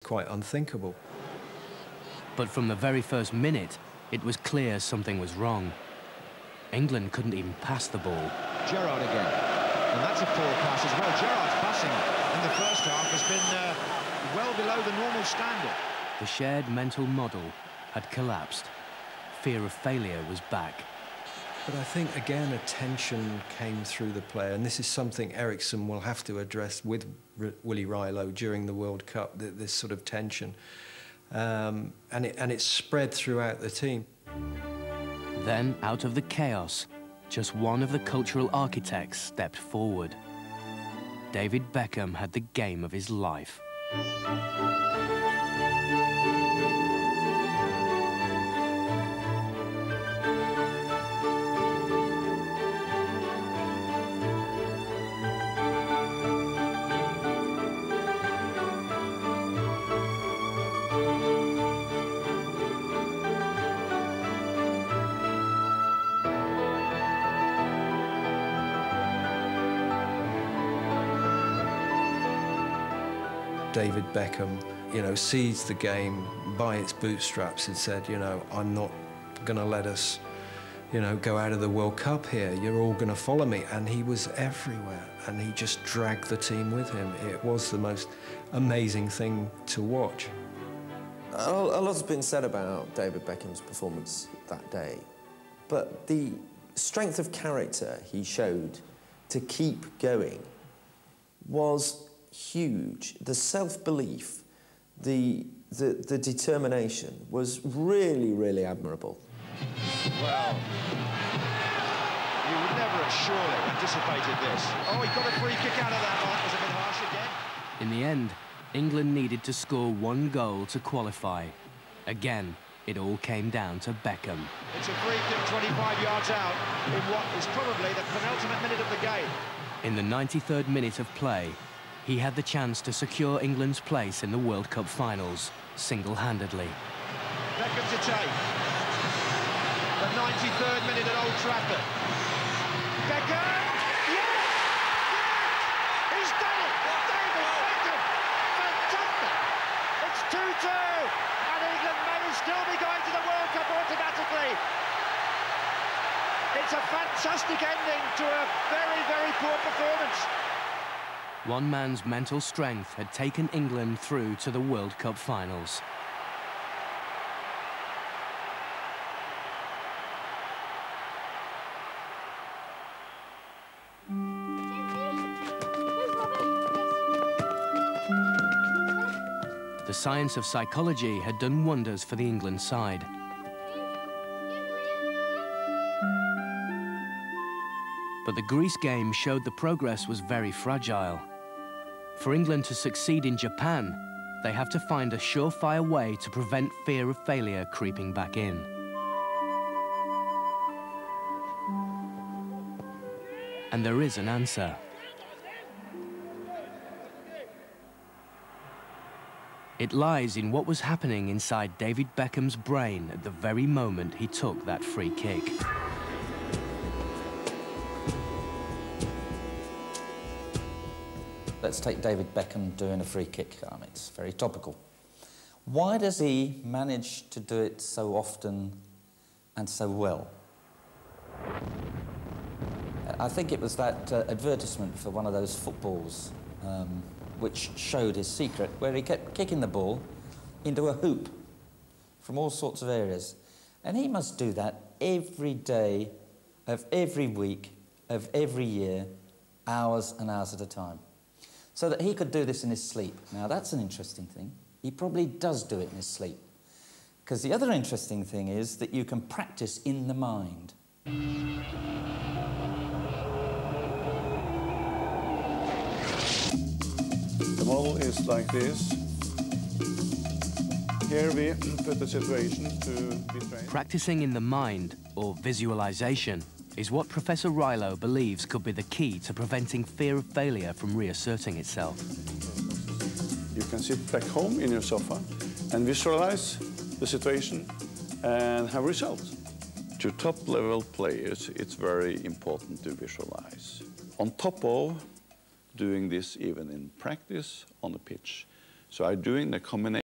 Quite unthinkable. But from the very first minute, it was clear something was wrong. England couldn't even pass the ball. Gerrard again, and that's a poor pass as well. Gerrard's passing in the first half has been well below the normal standard. The shared mental model had collapsed. Fear of failure was back. But I think, again, a tension came through the player, and this is something Eriksson will have to address with Willie Rilo during the World Cup, this sort of tension. And it spread throughout the team. Then, out of the chaos, just one of the cultural architects stepped forward. David Beckham had the game of his life. David Beckham, you know, seized the game by its bootstraps and said, you know, I'm not going to let us, you know, go out of the World Cup here. You're all going to follow me. And he was everywhere, and he just dragged the team with him. It was the most amazing thing to watch. A lot has been said about David Beckham's performance that day, but the strength of character he showed to keep going was huge. The self-belief, the determination was really, really admirable. Well, you would never have surely anticipated this. Oh, he got a free kick out of that. Oh, that was a bit harsh again. In the end, England needed to score one goal to qualify. Again, it all came down to Beckham. It's a free kick 25 yards out in what is probably the penultimate minute of the game. In the 93rd minute of play, he had the chance to secure England's place in the World Cup finals, single-handedly. Beckham to take. The 93rd minute at Old Trafford. Beckham! Yes! He's done it! David Beckham! Fantastic! It's 2-2, and England may still be going to the World Cup automatically. It's a fantastic ending to a very, very poor performance. One man's mental strength had taken England through to the World Cup finals. The science of psychology had done wonders for the England side. But the Greece game showed the progress was very fragile. For England to succeed in Japan, they have to find a surefire way to prevent fear of failure creeping back in. And there is an answer. It lies in what was happening inside David Beckham's brain at the very moment he took that free kick. Let's take David Beckham doing a free kick. It's very topical. Why does he manage to do it so often and so well? I think it was that advertisement for one of those footballs which showed his secret, where he kept kicking the ball into a hoop from all sorts of areas. And he must do that every day of every week of every year, hours and hours at a time, so that he could do this in his sleep. Now, that's an interesting thing. He probably does do it in his sleep. Because the other interesting thing is that you can practice in the mind. The model is like this. Here we put the situation to be trained. Practicing in the mind, or visualization, is what Professor Rilo believes could be the key to preventing fear of failure from reasserting itself. You can sit back home in your sofa and visualize the situation and have results. To top-level players, it's very important to visualize. On top of doing this even in practice on the pitch, So I'm doing the combination